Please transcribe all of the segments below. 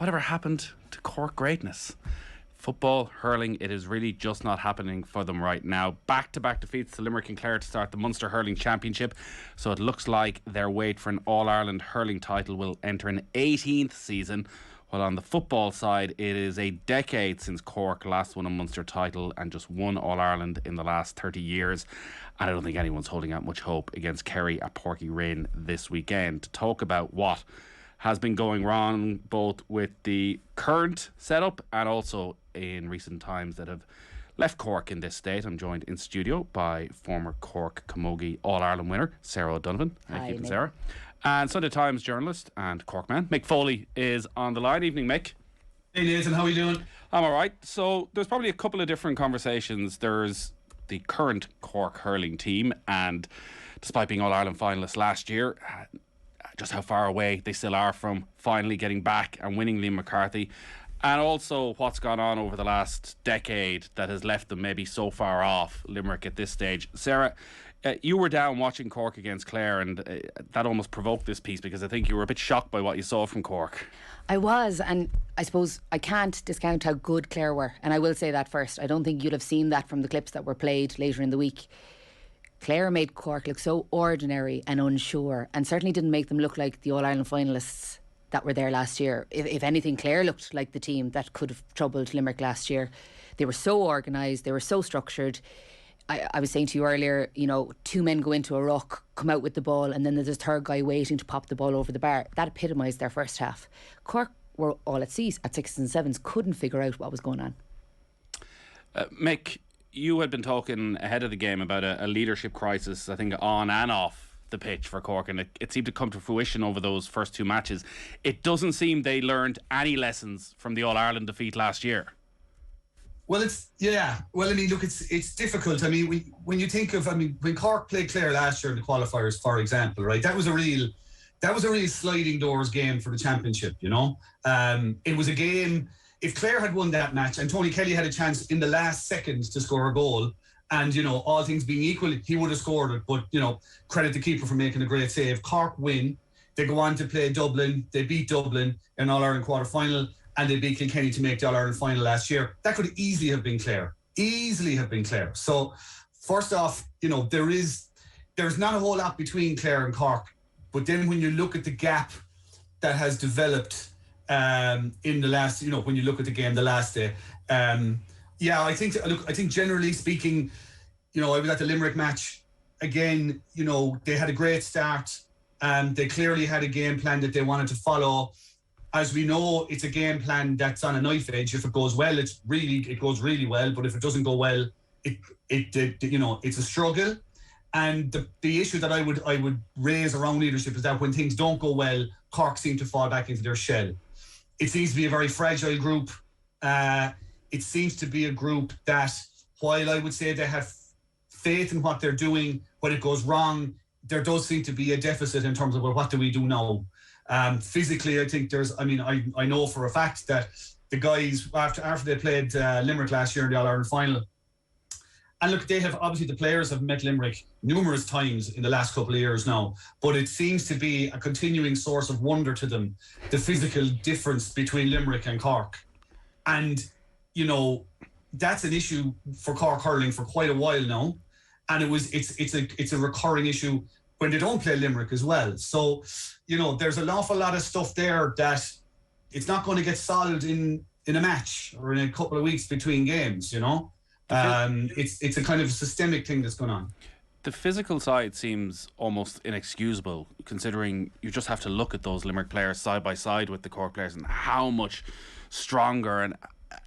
Whatever happened to Cork greatness? Football, hurling, it is really just not happening for them right now. Back-to-back defeats to Limerick and Clare to start the Munster Hurling Championship. So it looks like their wait for an All-Ireland hurling title will enter an 18th season. While on the football side, it is a decade since Cork last won a Munster title and just won All-Ireland in the last 30 years. And I don't think anyone's holding out much hope against Kerry at Porky Rin this weekend. To talk about what has been going wrong both with the current setup and also in recent times that have left Cork in this state, I'm joined in studio by former Cork Camogie All-Ireland winner Sarah O'Donovan. Hi, Mick. Sarah. And Sunday Times journalist and Cork man Mick Foley is on the line. Evening, Mick. Hey Nathan, how are you doing? I'm alright. So there's probably a couple of different conversations. There's the current Cork hurling team, and despite being All-Ireland finalists last year, just how far away they still are from finally getting back and winning Liam McCarthy, and also what's gone on over the last decade that has left them maybe so far off Limerick at this stage. Sarah, you were down watching Cork against Clare, and that almost provoked this piece because I think you were a bit shocked by what you saw from Cork. I was, and I suppose I can't discount how good Clare were, and I will say that first. I don't think you'd have seen that from the clips that were played later in the week. Clare made Cork look so ordinary and unsure, and certainly didn't make them look like the All-Ireland finalists that were there last year. If anything, Clare looked like the team that could have troubled Limerick last year. They were so organised, they were so structured. I was saying to you earlier, you know, two men go into a ruck, come out with the ball, and then there's a third guy waiting to pop the ball over the bar. That epitomised their first half. Cork were all at sea at 6s and 7s, couldn't figure out what was going on. Mick, you had been talking ahead of the game about a leadership crisis, I think, on and off the pitch for Cork, and it seemed to come to fruition over those first two matches. It doesn't seem they learned any lessons from the All-Ireland defeat last year. Well, it's difficult. I mean, when you think of, when Cork played Clare last year in the qualifiers, for example, right, that was a real sliding doors game for the championship. You know, it was a game. If Clare had won that match and Tony Kelly had a chance in the last seconds to score a goal, and, you know, all things being equal, he would have scored it. But, you know, credit the keeper for making a great save. Cork win. They go on to play Dublin. They beat Dublin in All-Ireland quarter-final, and they beat Kilkenny to make the All-Ireland final last year. That could easily have been Clare. So, first off, you know, there's not a whole lot between Clare and Cork. But then when you look at the gap that has developed in the last, you know, when you look at the game the last day, I think generally speaking, you know, I was at the Limerick match again. You know, they had a great start, and they clearly had a game plan that they wanted to follow. As we know, it's a game plan that's on a knife edge. If it goes well, it goes really well. But if it doesn't go well, it's a struggle. And the issue that I would raise around leadership is that when things don't go well, Cork seem to fall back into their shell. It seems to be a very fragile group. It seems to be a group that, while I would say they have faith in what they're doing, when it goes wrong, there does seem to be a deficit in terms of, well, what do we do now? Physically, I think I know for a fact that the guys, after they played Limerick last year in the All-Ireland final, and look, the players have met Limerick numerous times in the last couple of years now, but it seems to be a continuing source of wonder to them, the physical difference between Limerick and Cork. And, you know, that's an issue for Cork hurling for quite a while now. And it's a recurring issue when they don't play Limerick as well. So, you know, there's an awful lot of stuff there that it's not going to get solved in a match or in a couple of weeks between games, you know. It's a kind of systemic thing that's going on. The physical side seems almost inexcusable, considering you just have to look at those Limerick players side by side with the Cork players and how much stronger and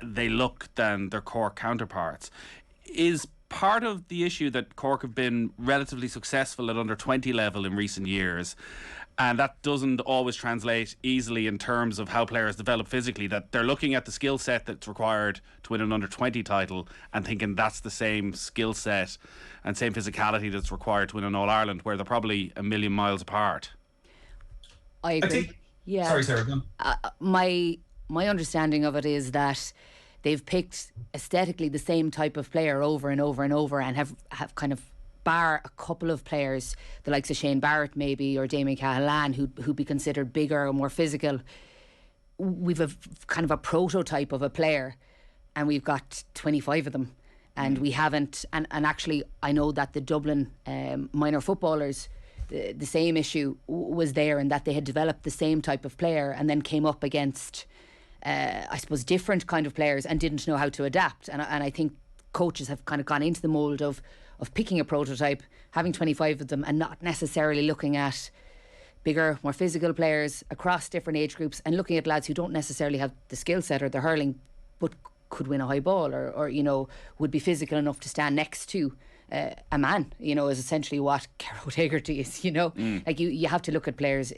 they look than their Cork counterparts. Is part of the issue that Cork have been relatively successful at under 20 level in recent years, and that doesn't always translate easily in terms of how players develop physically, that they're looking at the skill set that's required to win an under 20 title and thinking that's the same skill set and same physicality that's required to win an All-Ireland, where they're probably a million miles apart. I agree. Sorry, Sarah. My understanding of it is that they've picked aesthetically the same type of player over and over and over, and have kind of, bar a couple of players, the likes of Shane Barrett maybe, or Damien Cahalane, who'd be considered bigger or more physical, we've a kind of a prototype of a player, and we've got 25 of them, and we haven't. And actually, I know that the Dublin minor footballers, the same issue was there, in that they had developed the same type of player and then came up against, I suppose, different kind of players and didn't know how to adapt. And I think coaches have kind of gone into the mould of picking a prototype, having 25 of them, and not necessarily looking at bigger, more physical players across different age groups, and looking at lads who don't necessarily have the skill set or the hurling, but could win a high ball, or you know, would be physical enough to stand next to a man, you know, is essentially what Carol O'Tagerty is, you know. Like you have to look at players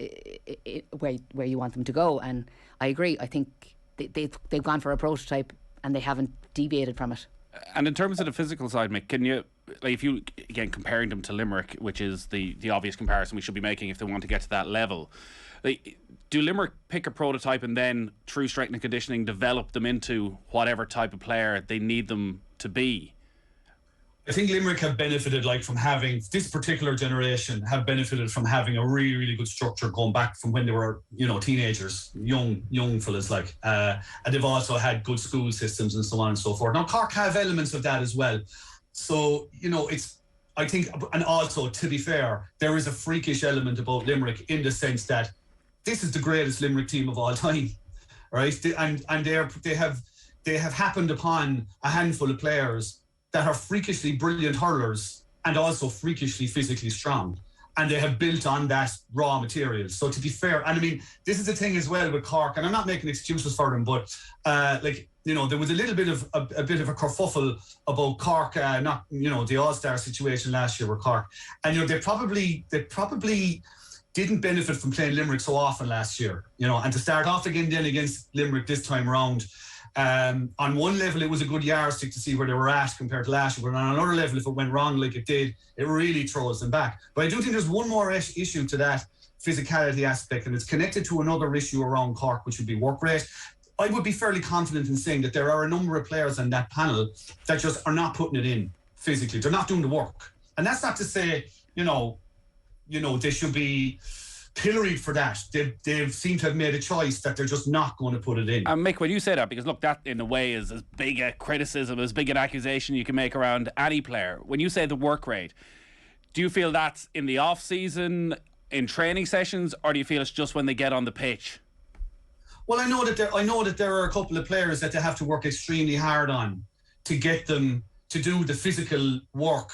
where you want them to go, and I agree. I think they've gone for a prototype and they haven't deviated from it. And in terms of the physical side, Mick, can you, like, if you, again, comparing them to Limerick, which is the obvious comparison we should be making if they want to get to that level, like, do Limerick pick a prototype and then, through strength and conditioning, develop them into whatever type of player they need them to be? I think Limerick have benefited, like, from having, this particular generation have benefited from having a really, really good structure going back from when they were, you know, teenagers, young fellas, like, and they've also had good school systems and so on and so forth. Now, Cork have elements of that as well. So, you know, I think, and also, to be fair, there is a freakish element about Limerick, in the sense that this is the greatest Limerick team of all time, right? And they have happened upon a handful of players that are freakishly brilliant hurlers and also freakishly physically strong. And they have built on that raw material. So, to be fair, and I mean, this is the thing as well with Cork, and I'm not making excuses for them, but like, you know, there was a little bit of a kerfuffle about Cork, not, you know, the All-Star situation last year with Cork. And, you know, they probably didn't benefit from playing Limerick so often last year, you know, and to start off again then against Limerick this time around, on one level it was a good yardstick to see where they were at compared to last year, but on another level, if it went wrong like it did, it really throws them back. But I do think there's one more issue to that physicality aspect, and it's connected to another issue around Cork, which would be work rate. I would be fairly confident in saying that there are a number of players on that panel that just are not putting it in physically. They're not doing the work. And that's not to say, you know, they should be pilloried for that. They seem to have made a choice that they're just not going to put it in. And Mick, when you say that, because look, that in a way is as big a criticism, as big an accusation you can make around any player. When you say the work rate, do you feel that's in the off season, in training sessions, or do you feel it's just when they get on the pitch? Well, I know that there are a couple of players that they have to work extremely hard on to get them to do the physical work,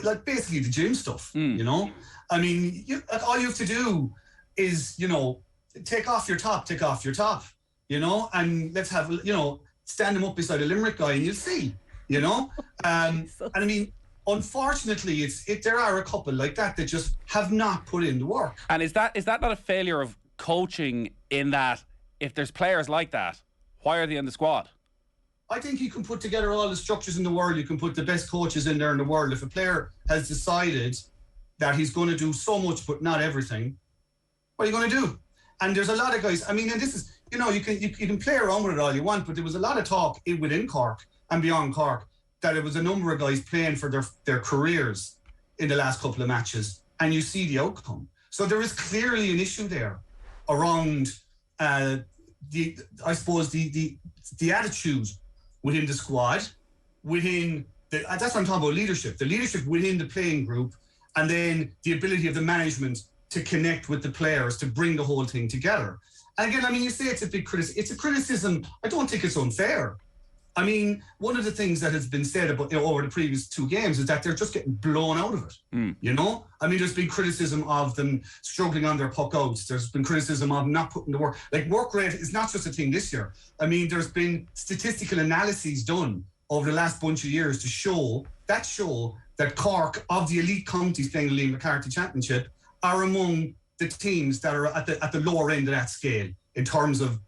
like basically the gym stuff, you know? I mean, all you have to do is, you know, take off your top, you know, and let's have, you know, stand them up beside a Limerick guy and you'll see, you know? And I mean, unfortunately, there are a couple like that just have not put in the work. And is that not a failure of coaching, in that if there's players like that, why are they in the squad? I think you can put together all the structures in the world. You can put the best coaches in there in the world. If a player has decided that he's going to do so much but not everything, what are you going to do? And there's a lot of guys, I mean, and this is, you know, you can play around with it all you want, but there was a lot of talk within Cork and beyond Cork that it was a number of guys playing for their careers in the last couple of matches, and you see the outcome. So there is clearly an issue there around the attitude within the squad, that's what I'm talking about, leadership. The leadership within the playing group, and then the ability of the management to connect with the players to bring the whole thing together. And again, I mean, you say it's a big criticism. It's a criticism. I don't think it's unfair. I mean, one of the things that has been said about, you know, over the previous two games is that they're just getting blown out of it. You know, I mean, there's been criticism of them struggling on their puck outs. There's been criticism of not putting the work. Like, work rate is not just a thing this year. I mean, there's been statistical analyses done over the last bunch of years to show that Cork, of the elite counties playing the Liam McCarthy Championship, are among the teams that are at the lower end of that scale in terms of,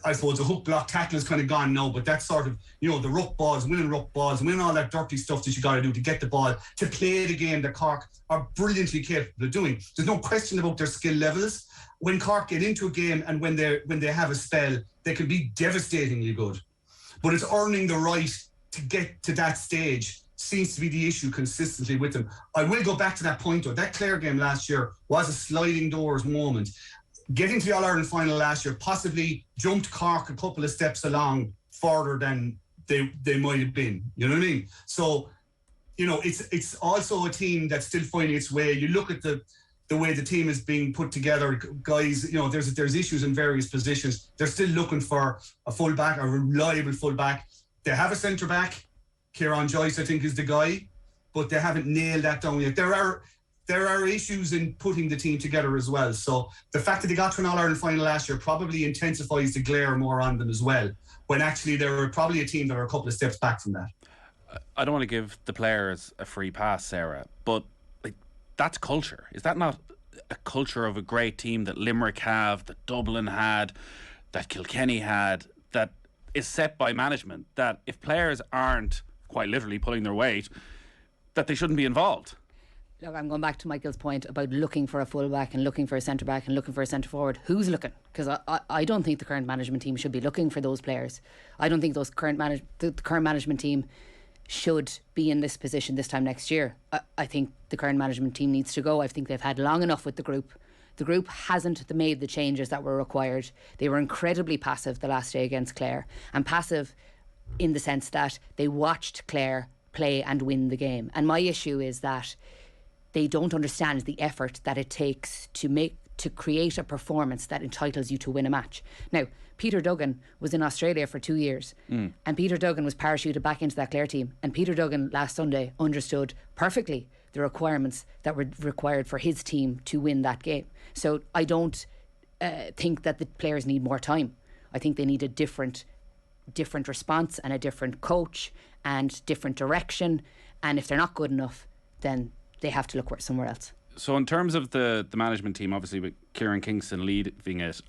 I suppose, the hook block tackle is kind of gone now, but that's sort of, you know, the ruck balls, winning all that dirty stuff that you got to do to get the ball, to play the game that Cork are brilliantly capable of doing. There's no question about their skill levels. When Cork get into a game and when they have a spell, they can be devastatingly good. But it's earning the right to get to that stage seems to be the issue consistently with them. I will go back to that point though. That Clare game last year was a sliding doors moment. getting to the All-Ireland final last year possibly jumped Cork a couple of steps along further than they might have been. You know what I mean? So, you know, it's also a team that's still finding its way. You look at the way the team is being put together, guys, you know, there's issues in various positions. They're still looking for a fullback, a reliable fullback. They have a centre-back. Kieran Joyce, I think, is the guy, but they haven't nailed that down yet. There are issues in putting the team together as well. So the fact that they got to an All-Ireland final last year probably intensifies the glare more on them as well, when actually they're probably a team that are a couple of steps back from that. I don't want to give the players a free pass, Sarah, but like, that's culture. Is that not a culture of a great team that Limerick have, that Dublin had, that Kilkenny had, that is set by management, that if players aren't quite literally pulling their weight, that they shouldn't be involved? Look, I'm going back to Michael's point about looking for a fullback and looking for a centre-back and looking for a centre-forward. Who's looking? Because I don't think the current management team should be looking for those players. I don't think the current management team should be in this position this time next year. I think the current management team needs to go. I think they've had long enough with the group. The group hasn't made the changes that were required. They were incredibly passive the last day against Clare, and passive in the sense that they watched Clare play and win the game. And my issue is that they don't understand the effort that it takes to create a performance that entitles you to win a match. Now, Peter Duggan was in Australia for 2 years, and Peter Duggan was parachuted back into that Clare team, and Peter Duggan last Sunday understood perfectly the requirements that were required for his team to win that game. So I don't think that the players need more time. I think they need a different response and a different coach and different direction, and if they're not good enough, then they have to look somewhere else. So in terms of the management team, obviously with Kieran Kingston leading it,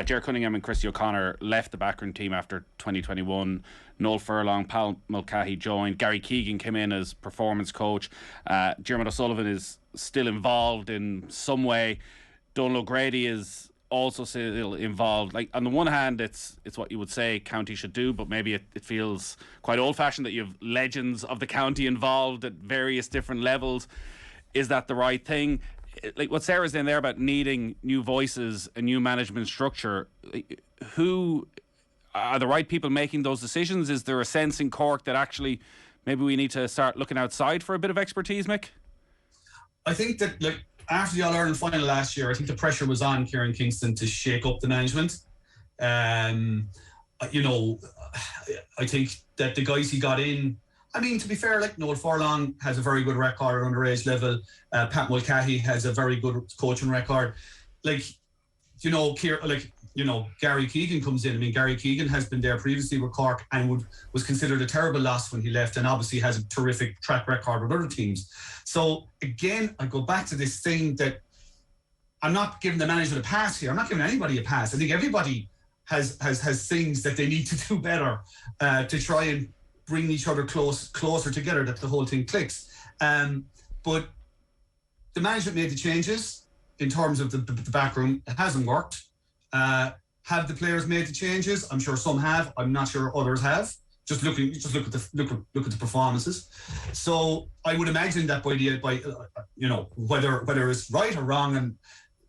Ger Cunningham and Christy O'Connor left the backroom team after 2021. Noel Furlong, Paul Mulcahy joined. Gary Keegan came in as performance coach. Diarmuid O'Sullivan is still involved in some way. Donal O'Grady is also still involved. Like, on the one hand, it's what you would say county should do, but maybe it feels quite old-fashioned that you have legends of the county involved at various different levels. Is that the right thing? Like what Sarah's saying there about needing new voices, a new management structure, who are the right people making those decisions? Is there a sense in Cork that actually maybe we need to start looking outside for a bit of expertise, Mick? I think that, like, after the All-Ireland final last year, I think the pressure was on Kieran Kingston to shake up the management. You know, I think that the guys he got in, I mean, to be fair, like, Noel Furlong has a very good record at underage level. Pat Mulcahy has a very good coaching record. Like, you know, Gary Keegan comes in. I mean, Gary Keegan has been there previously with Cork and was considered a terrible loss when he left, and obviously has a terrific track record with other teams. So again, I go back to this thing that I'm not giving the management a pass here. I'm not giving anybody a pass. I think everybody has things that they need to do better to try and bring each other closer together, that the whole thing clicks. But the management made the changes in terms of the backroom. It hasn't worked. Have the players made the changes? I'm sure some have. I'm not sure others have. Just look at the performances. So I would imagine that by you know, whether it's right or wrong, and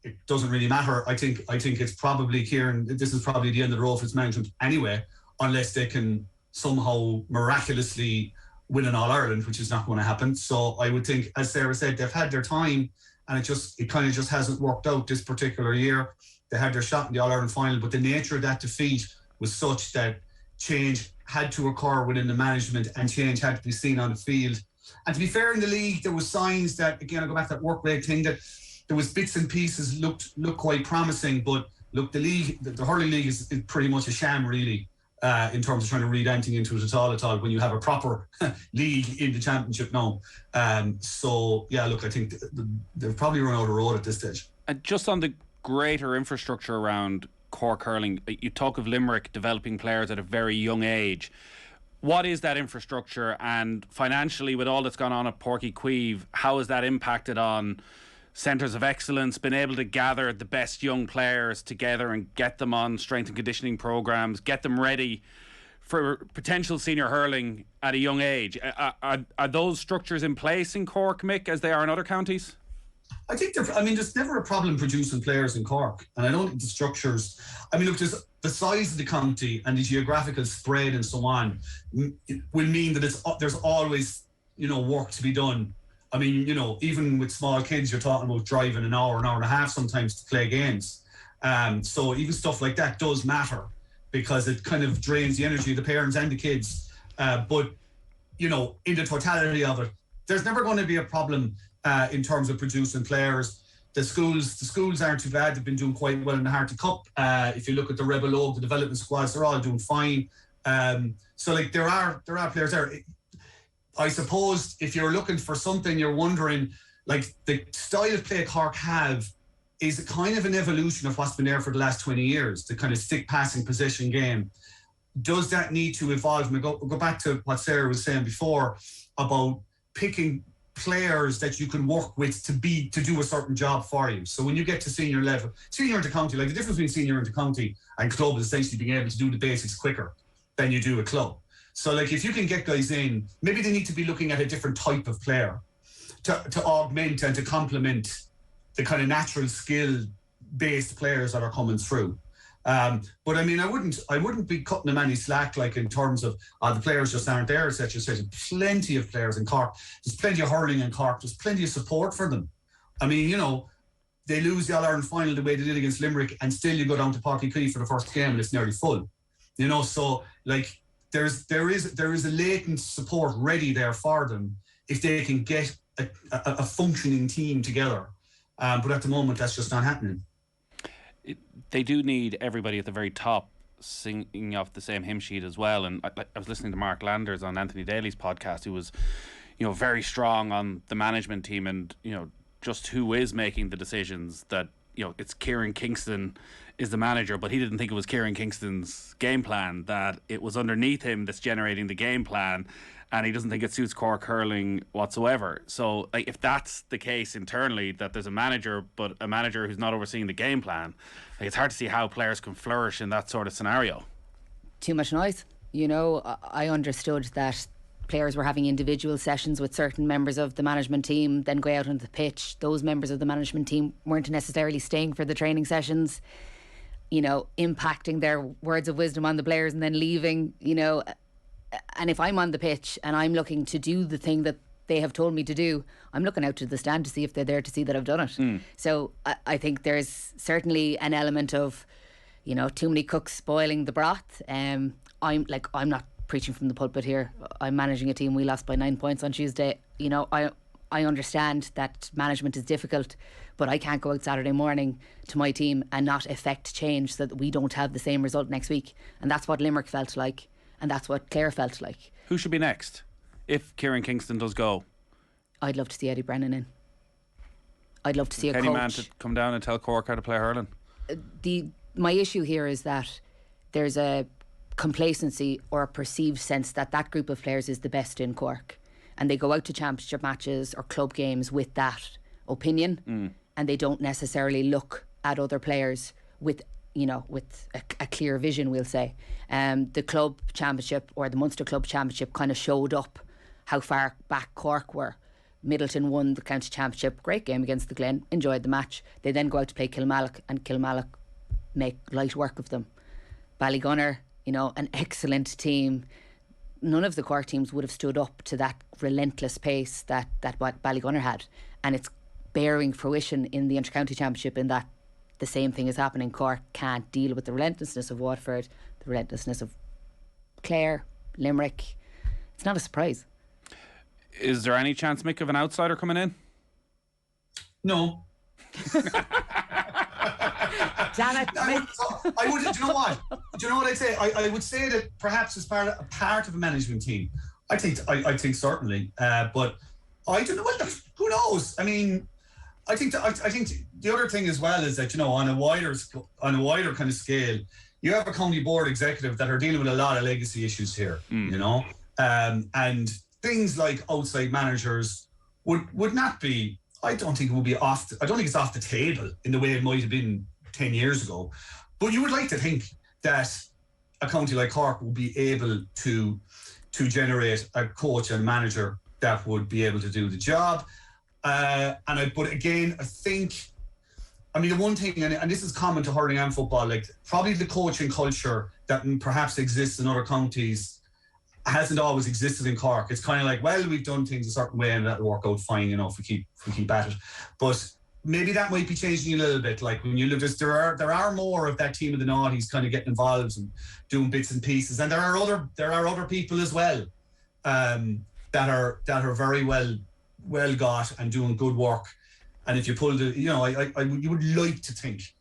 it doesn't really matter. I think it's probably, Kieran, this is probably the end of the road for its management anyway, unless they can somehow miraculously win an All-Ireland, which is not going to happen. So I would think, as Sarah said, they've had their time, and it kind of just hasn't worked out this particular year. They had their shot in the All-Ireland final, but the nature of that defeat was such that change had to occur within the management, and change had to be seen on the field. And to be fair, in the league, there was signs that, again, I go back to that work rate thing, that there was bits and pieces looked quite promising. But look, the hurling league is pretty much a sham, really. In terms of trying to read anything into it at all, when you have a proper league in the championship now. So, yeah, look, I think they've probably run out of road at this stage. And just on the greater infrastructure around Cork hurling, you talk of Limerick developing players at a very young age. What is that infrastructure? And financially, with all that's gone on at Porky Queeve, how has that impacted on centres of excellence, been able to gather the best young players together and get them on strength and conditioning programs, get them ready for potential senior hurling at a young age? Are those structures in place in Cork, Mick, as they are in other counties? I think there's never a problem producing players in Cork, and I don't think the structures. I mean, look, there's the size of the county and the geographical spread and so on will mean that there's always work to be done. I mean, even with small kids, you're talking about driving an hour and a half sometimes to play games. So even stuff like that does matter because it kind of drains the energy of the parents and the kids. But in the totality of it, there's never going to be a problem in terms of producing players. The schools aren't too bad. They've been doing quite well in the Harty Cup. If you look at the Rebel Oak, the development squads, they're all doing fine. So like there are players there. I suppose if you're looking for something, you're wondering, like the style of play Cork have is kind of an evolution of what's been there for the last 20 years, the kind of stick passing possession game. Does that need to evolve? And go back to what Sarah was saying before about picking players that you can work with to do a certain job for you. So when you get to senior level, senior into county, like the difference between senior into county and club is essentially being able to do the basics quicker than you do a club. So like if you can get guys in, maybe they need to be looking at a different type of player to augment and to complement the kind of natural skill based players that are coming through. But I mean, I wouldn't be cutting them any slack, like in terms of the players just aren't there, etc. There's plenty of players in Cork. There's plenty of hurling in Cork. There's plenty of support for them. I mean, they lose the All-Ireland final the way they did against Limerick, and still you go down to Portlaoise for the first game and it's nearly full. So like there is a latent support ready there for them if they can get a functioning team together. But at the moment, that's just not happening. They do need everybody at the very top singing off the same hymn sheet as well. And I was listening to Mark Landers on Anthony Daly's podcast, who was, very strong on the management team and, just who is making the decisions that, it's Kieran Kingston is the manager, but he didn't think it was Kieran Kingston's game plan, that it was underneath him that's generating the game plan. And he doesn't think it suits Cork hurling whatsoever. So like, if that's the case internally, that there's a manager, but a manager who's not overseeing the game plan, like, it's hard to see how players can flourish in that sort of scenario. Too much noise. I understood that players were having individual sessions with certain members of the management team, then go out on the pitch. Those members of the management team weren't necessarily staying for the training sessions, impacting their words of wisdom on the players and then leaving, And if I'm on the pitch and I'm looking to do the thing that they have told me to do, I'm looking out to the stand to see if they're there to see that I've done it. So I think there's certainly an element of, too many cooks spoiling the broth. I'm not preaching from the pulpit here. I'm managing a team. We lost by 9 points on Tuesday. I understand that management is difficult, but I can't go out Saturday morning to my team and not effect change so that we don't have the same result next week. And that's what Limerick felt like. And that's what Clare felt like. Who should be next if Kieran Kingston does go? I'd love to see Eddie Brennan in. I'd love to see a coach. Any man to come down and tell Cork how to play hurling? My issue here is that there's a complacency or a perceived sense that group of players is the best in Cork. And they go out to championship matches or club games with that opinion. And they don't necessarily look at other players with a clear vision, we'll say. The club championship or the Munster Club Championship kind of showed up how far back Cork were. Middleton won the county championship, great game against the Glen, enjoyed the match. They then go out to play Kilmallock and Kilmallock make light work of them. Ballygunner, an excellent team. None of the Cork teams would have stood up to that relentless pace that Ballygunner had. And it's bearing fruition in the Inter-County Championship in that the same thing is happening. Cork can't deal with the relentlessness of Waterford, the relentlessness of Clare, Limerick. It's not a surprise. Is there any chance, Mick, of an outsider coming in? No. Janet, I would. Do you know what? Do you know what I'd say? I would say that perhaps as part of a management team. I think certainly, but I don't know. Well, who knows? I mean, I think the other thing as well is that on a wider kind of scale, you have a county board executive that are dealing with a lot of legacy issues here. And things like outside managers would not be. I don't think it would be off. I don't think it's off the table in the way it might have been 10 years ago. But you would like to think that a county like Cork will be able to generate a coach and manager that would be able to do the job. But again, I think, I mean, the one thing, and this is common to hurling and football, like probably the coaching culture that perhaps exists in other counties hasn't always existed in Cork. It's kind of like, well, we've done things a certain way and that'll work out fine, you know, if we keep at it. But maybe that might be changing a little bit. Like when you look, there are more of that team of the noughties kind of getting involved and doing bits and pieces, and there are other people as well that are very well got and doing good work. And if you pull you would like to think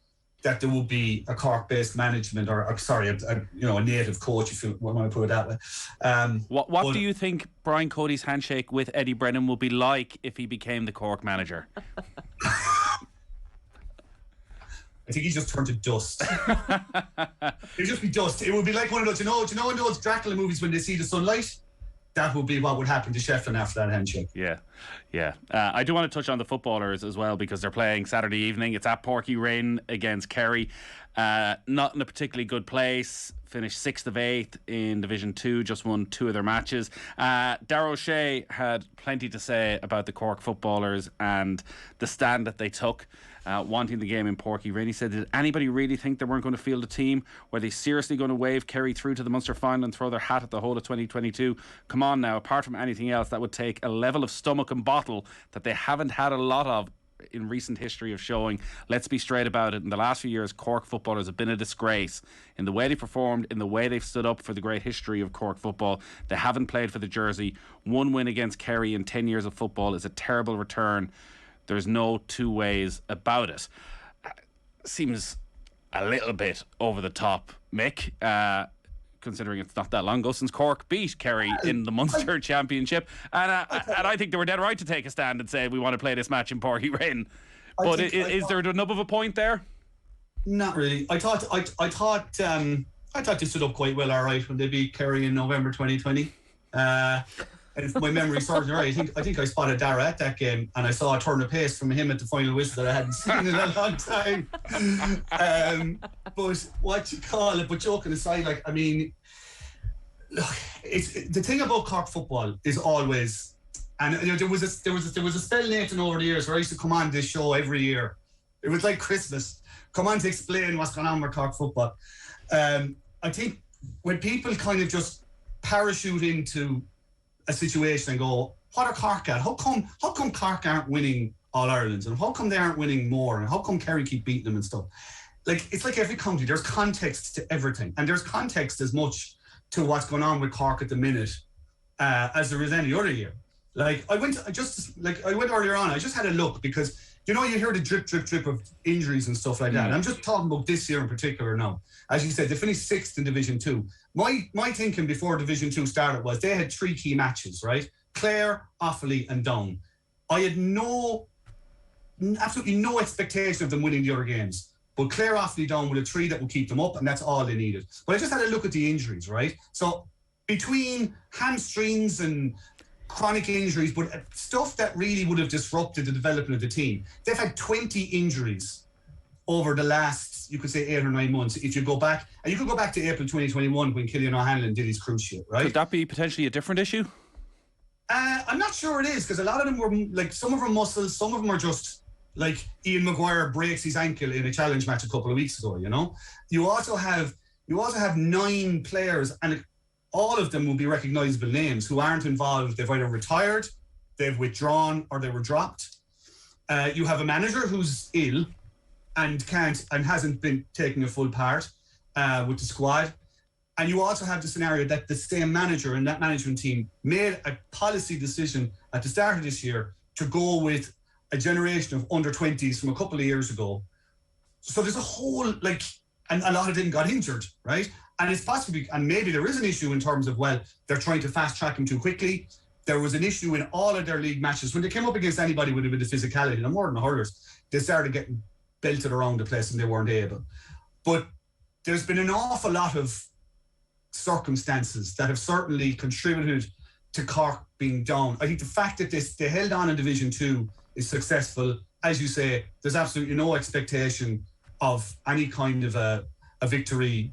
that there would be a Cork-based management, a native coach, if you want to put it that way. What do you think Brian Cody's handshake with Eddie Brennan would be like if he became the Cork manager? I think he just turned to dust. It'd just be dust. It would be like one of those, you know in those Dracula movies when they see the sunlight? That would be what would happen to Shefflin after that handshake. Yeah. I do want to touch on the footballers as well, because they're playing Saturday evening. It's at Porky Rain against Kerry. Not in a particularly good place. Finished 6th of 8th in Division 2. Just won 2 of their matches. Darragh O'Shea had plenty to say about the Cork footballers and the stand that they took, wanting the game in Porky Rain. He said, did anybody really think they weren't going to field a team? Were they seriously going to wave Kerry through to the Munster final and throw their hat at the whole of 2022? Come on now, apart from anything else, that would take a level of stomach and bottle that they haven't had a lot of in recent history of showing. Let's be straight about it. In the last few years, Cork footballers have been a disgrace in the way they performed, in the way they've stood up for the great history of Cork football. They haven't played for the jersey. 1 win against Kerry in 10 years of football is a terrible return. There's no two ways about it. Seems a little bit over the top, Mick, considering it's not that long ago since Cork beat Kerry in the Munster Championship. And I think they were dead right to take a stand and say, we want to play this match in Porky Rain. But is there enough of a point there? Not really. I thought they stood up quite well, all right, when they beat Kerry in November 2020. And if my memory serves me right, I think I spotted Darragh at that game, and I saw a turn of pace from him at the final whistle that I hadn't seen in a long time. But joking aside, like, I mean, look, it's the thing about Cork football is always, and there was a spell, Nathan, over the years where I used to come on this show every year. It was like Christmas. Come on to explain what's going on with Cork football. I think when people kind of just parachute into a situation and go, what are Cork at? How come Cork aren't winning All-Irelands? And how come they aren't winning more? And how come Kerry keep beating them and stuff? Like, it's like every county, there's context to everything. And there's context as much to what's going on with Cork at the minute as there is any other year. Like, I went earlier on, I just had a look because, you hear the drip of injuries and stuff like that. And I'm just talking about this year in particular now. As you said, they finished 6th in Division 2. My thinking before Division 2 started was they had 3 key matches, right? Clare, Offaly and Down. I had absolutely no expectation of them winning the other games. But Clare, Offaly, Down were the 3 that would keep them up, and that's all they needed. But I just had a look at the injuries, right? So between hamstrings and chronic injuries, but stuff that really would have disrupted the development of the team, they've had 20 injuries over the last, you could say, 8 or 9 months. If you go back, and you could go back to April 2021 when Killian O'Hanlon did his cruise ship, right? Could that be potentially a different issue? I'm not sure it is, because a lot of them were like, some of them muscles, some of them are just like Ian Maguire breaks his ankle in a challenge match a couple of weeks ago. You also have 9 players, and all of them will be recognisable names who aren't involved. They've either retired, they've withdrawn, or they were dropped. You have a manager who's ill and hasn't been taking a full part with the squad. And you also have the scenario that the same manager and that management team made a policy decision at the start of this year to go with a generation of under-20s from a couple of years ago. So there's a whole, and a lot of them got injured, right? And it's possibly, and maybe there is an issue in terms of, well, they're trying to fast-track them too quickly. There was an issue in all of their league matches. When they came up against anybody with the physicality, and more than the hurlers, they started getting belted around the place and they weren't able. But there's been an awful lot of circumstances that have certainly contributed to Cork being down. I think the fact that they held on in Division 2 is successful. As you say, there's absolutely no expectation of any kind of a victory.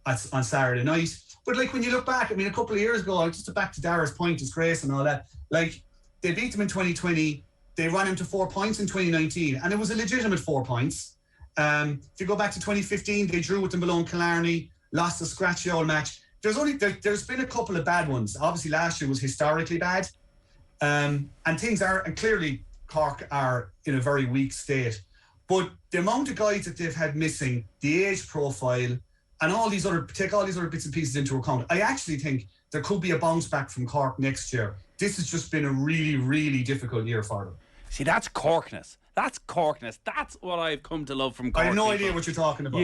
on Saturday night. But like when you look back, I mean, a couple of years ago, just back to Dara's point, disgrace and all that. Like they beat them in 2020. They ran him to 4 points in 2019, and it was a legitimate 4 points. If you go back to 2015, they drew with them below Killarney, lost a scratchy old match. There's been a couple of bad ones. Obviously, last year was historically bad, and clearly Cork are in a very weak state. But the amount of guys that they've had missing, the age profile, and take all these other bits and pieces into account, I actually think there could be a bounce back from Cork next year. This has just been a really, really difficult year for them. See, that's Corkness. That's Corkness. That's what I've come to love from Cork. I have no idea what you're talking about.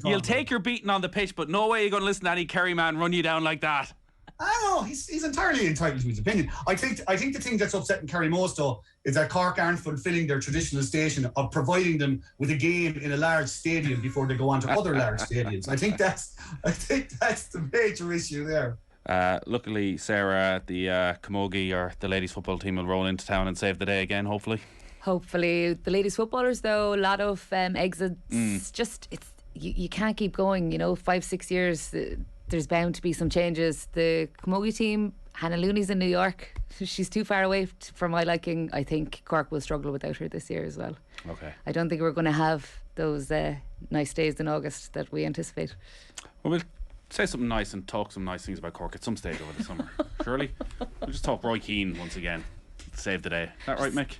You'll take your beating on the pitch, but no way you're going to listen to any Kerry man run you down like that. I don't know. He's entirely entitled to his opinion. I think the thing that's upsetting Kerry most, though, is that Cork aren't fulfilling their traditional station of providing them with a game in a large stadium before they go on to other large stadiums. I think that's the major issue there. Luckily, Sarah, the Camogie or the ladies football team will roll into town and save the day again, hopefully. Hopefully. The ladies footballers, though, a lot of exits. You can't keep going, 5-6 years. There's bound to be some changes. The Camogie team, Hannah Looney's in New York. She's too far away for my liking. I think Cork will struggle without her this year as well. Okay. I don't think we're going to have those nice days in August that we anticipate. Well, we'll say something nice and talk some nice things about Cork at some stage over the summer. Surely. We'll just talk Roy Keane once again. Save the day. Is that right, Mick?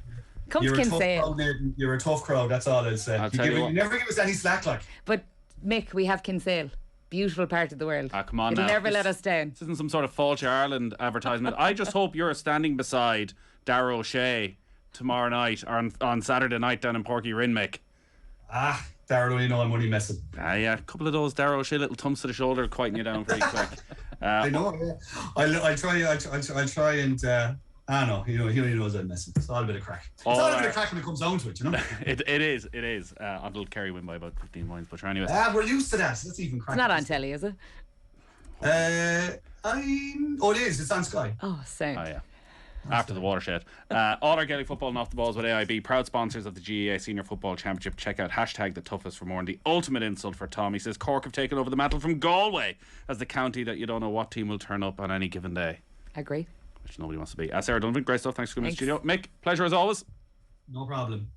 You're a tough crowd, that's all I'll say. You never give us any slack, like. But Mick, we have Kinsale. Beautiful part of the world. Come on It'll now. never let us down. This isn't some sort of Fáilte Ireland advertisement. I just hope you're standing beside Darragh O'Shea tomorrow night or on Saturday night down in Porky Rin, Mick. Darragh, I'm only messing. Yeah, a couple of those Darragh O'Shea little thumps to the shoulder quieten you down pretty quick. I know, yeah. I'll try and I know, he knows I'm messing. It's all a bit of crack. It's all a bit of crack when it comes down to it, It is. Until Kerry win by about 15 points, but anyway. We're used to that. That's even crack. It's not on telly, is it? It is. It's on Sky. Oh, same. Oh, yeah. After the watershed. All our Gaelic football and off the balls with AIB, proud sponsors of the GAA Senior Football Championship. Check out #TheToughest for more. And the ultimate insult for Tom, he says Cork have taken over the mantle from Galway as the county that you don't know what team will turn up on any given day. I agree. Which nobody wants to be. Sarah Donovan, great stuff. Thanks for coming to the studio. Mick, pleasure as always. No problem.